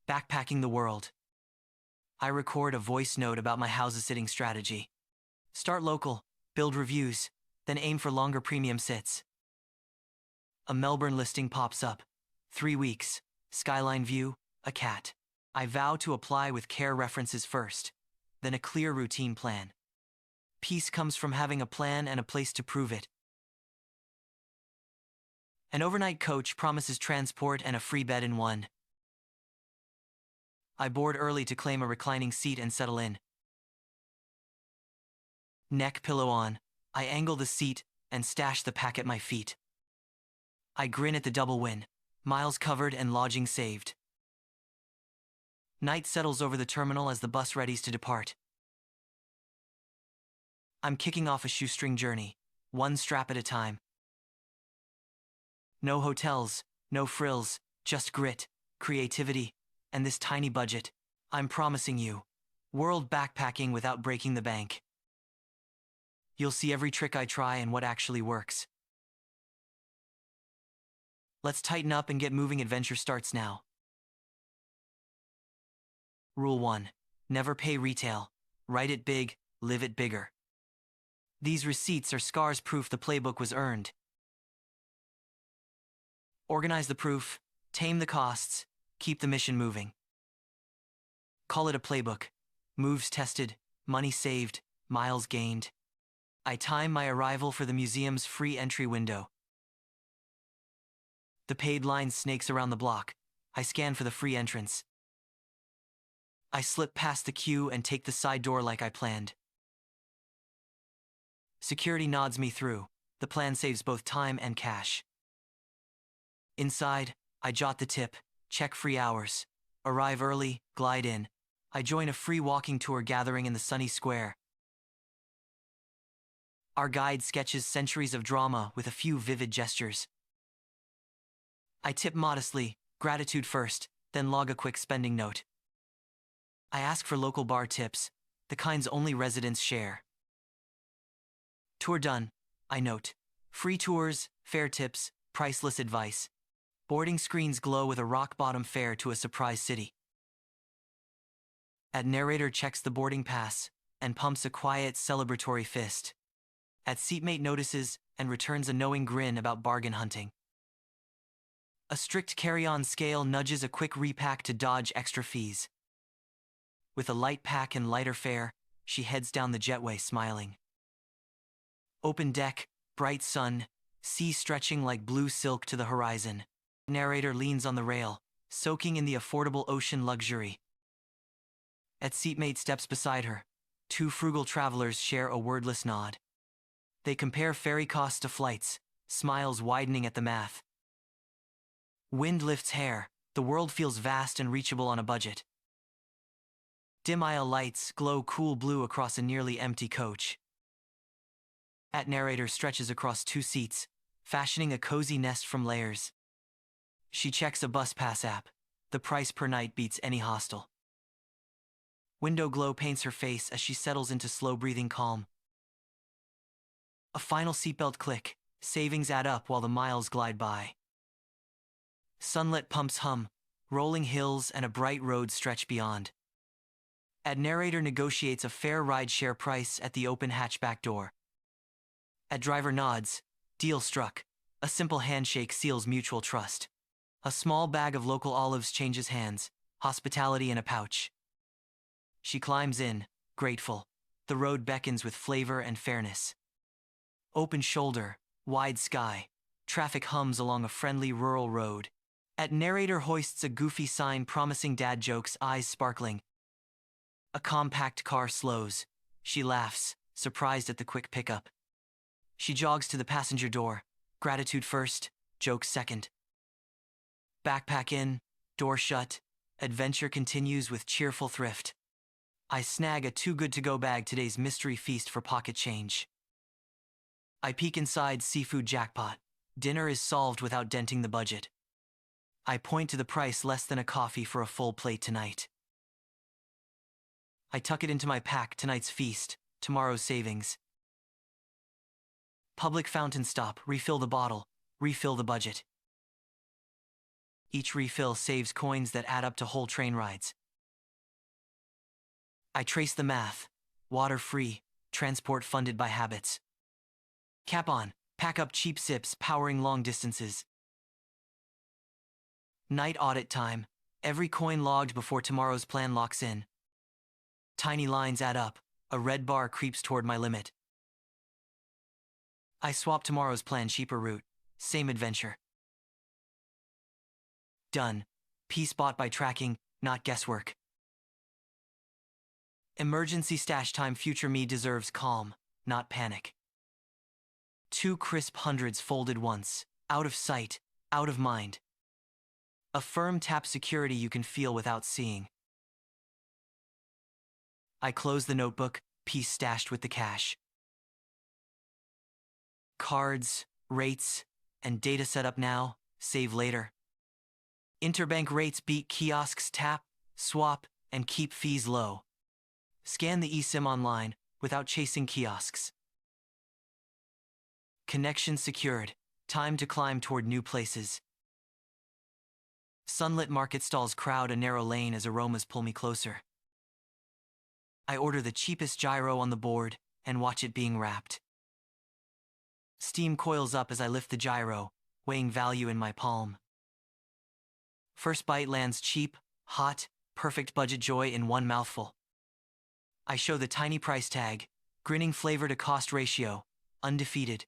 Backpacking the world. I record a voice note about my house-sitting strategy. Start local, build reviews, then aim for longer premium sits. A Melbourne listing pops up. 3 weeks, skyline view, a cat. I vow to apply with care, references first, then a clear routine plan. Peace comes from having a plan and a place to prove it. An overnight coach promises transport and a free bed in one. I board early to claim a reclining seat and settle in. Neck pillow on, I angle the seat and stash the pack at my feet. I grin at the double win, miles covered and lodging saved. Night settles over the terminal as the bus readies to depart. I'm kicking off a shoestring journey, one strap at a time. No hotels, no frills, just grit, creativity, and this tiny budget. I'm promising you, world backpacking without breaking the bank. You'll see every trick I try and what actually works. Let's tighten up and get moving. Adventure starts now. Rule 1. Never pay retail. Write it big, live it bigger. These receipts are scars, proof the playbook was earned. Organize the proof, tame the costs, keep the mission moving. Call it a playbook. Moves tested, money saved, miles gained. I time my arrival for the museum's free entry window. The paid line snakes around the block. I scan for the free entrance. I slip past the queue and take the side door like I planned. Security nods me through. The plan saves both time and cash. Inside, I jot the tip, check free hours. Arrive early, glide in. I join a free walking tour gathering in the sunny square. Our guide sketches centuries of drama with a few vivid gestures. I tip modestly, gratitude first, then log a quick spending note. I ask for local bar tips, the kinds only residents share. Tour done, I note. Free tours, fair tips, priceless advice. Boarding screens glow with a rock-bottom fare to a surprise city. Narrator checks the boarding pass and pumps a quiet, celebratory fist. Seatmate notices and returns a knowing grin about bargain hunting. A strict carry-on scale nudges a quick repack to dodge extra fees. With a light pack and lighter fare, she heads down the jetway smiling. Open deck, bright sun, sea stretching like blue silk to the horizon. Narrator leans on the rail, soaking in the affordable ocean luxury. Seatmate steps beside her. 2 frugal travelers share a wordless nod. They compare ferry costs to flights, smiles widening at the math. Wind lifts hair, the world feels vast and reachable on a budget. Dim aisle lights glow cool blue across a nearly empty coach. Narrator stretches across 2 seats, fashioning a cozy nest from layers. She checks a bus pass app. The price per night beats any hostel. Window glow paints her face as she settles into slow-breathing calm. A final seatbelt click, savings add up while the miles glide by. Sunlit pumps hum, rolling hills and a bright road stretch beyond. Narrator negotiates a fair ride-share price at the open hatchback door. Driver nods, deal struck. A simple handshake seals mutual trust. A small bag of local olives changes hands, hospitality in a pouch. She climbs in, grateful. The road beckons with flavor and fairness. Open shoulder, wide sky. Traffic hums along a friendly rural road. Narrator hoists a goofy sign promising dad jokes, eyes sparkling. A compact car slows. She laughs, surprised at the quick pickup. She jogs to the passenger door. Gratitude first, jokes second. Backpack in, door shut. Adventure continues with cheerful thrift. I snag a too good to go bag, today's mystery feast for pocket change. I peek inside, seafood jackpot. Dinner is solved without denting the budget. I point to the price, less than a coffee for a full plate tonight. I tuck it into my pack, tonight's feast, tomorrow's savings. Public fountain stop, refill the bottle, refill the budget. Each refill saves coins that add up to whole train rides. I trace the math. Water-free, transport funded by habits. Cap on, pack up cheap sips, powering long distances. Night audit time. Every coin logged before tomorrow's plan locks in. Tiny lines add up. A red bar creeps toward my limit. I swap tomorrow's plan, cheaper route. Same adventure. Done. Peace bought by tracking, not guesswork. Emergency stash time. Future me deserves calm, not panic. 2 crisp hundreds folded once. Out of sight, out of mind. A firm tap, security you can feel without seeing. I close the notebook, piece stashed with the cash. Cards, rates, and data set up now, save later. Interbank rates beat kiosks. Tap, swap, and keep fees low. Scan the eSIM online without chasing kiosks. Connection secured. Time to climb toward new places. Sunlit market stalls crowd a narrow lane as aromas pull me closer. I order the cheapest gyro on the board and watch it being wrapped. Steam coils up as I lift the gyro, weighing value in my palm. First bite lands cheap, hot, perfect budget joy in one mouthful. I show the tiny price tag, grinning flavor to cost ratio, undefeated.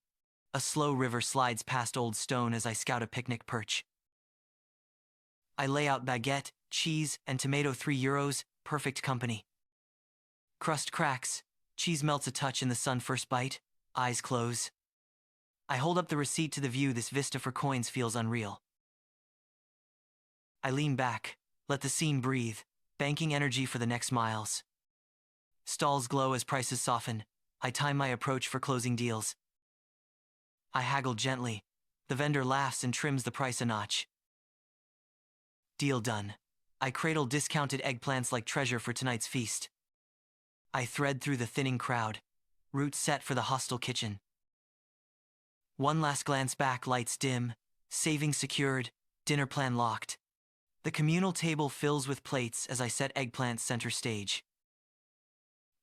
A slow river slides past Old Stone as I scout a picnic perch. I lay out baguette, cheese, and tomato. €3, perfect company. Crust cracks, cheese melts a touch in the sun. First bite, eyes close. I hold up the receipt to the view. This vista for coins feels unreal. I lean back, let the scene breathe, banking energy for the next miles. Stalls glow as prices soften. I time my approach for closing deals. I haggle gently. The vendor laughs and trims the price a notch. Deal done. I cradle discounted eggplants like treasure for tonight's feast. I thread through the thinning crowd, route set for the hostile kitchen. One last glance back, lights dim, savings secured, dinner plan locked. The communal table fills with plates as I set eggplants center stage.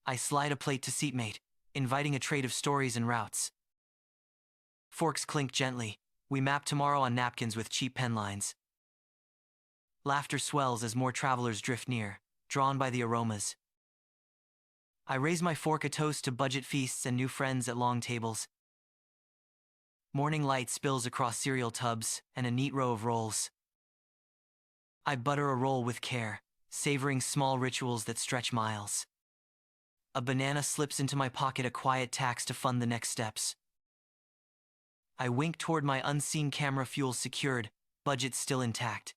I slide a plate to seatmate, inviting a trade of stories and routes. Forks clink gently. We map tomorrow on napkins with cheap pen lines. Laughter swells as more travelers drift near, drawn by the aromas. I raise my fork, a toast to budget feasts and new friends at long tables. Morning light spills across cereal tubs and a neat row of rolls. I butter a roll with care, savoring small rituals that stretch miles. A banana slips into my pocket, a quiet tax to fund the next steps. I wink toward my unseen camera, fuel secured, budget still intact.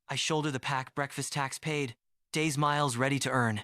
I shoulder the pack, breakfast tax paid, day's miles ready to earn.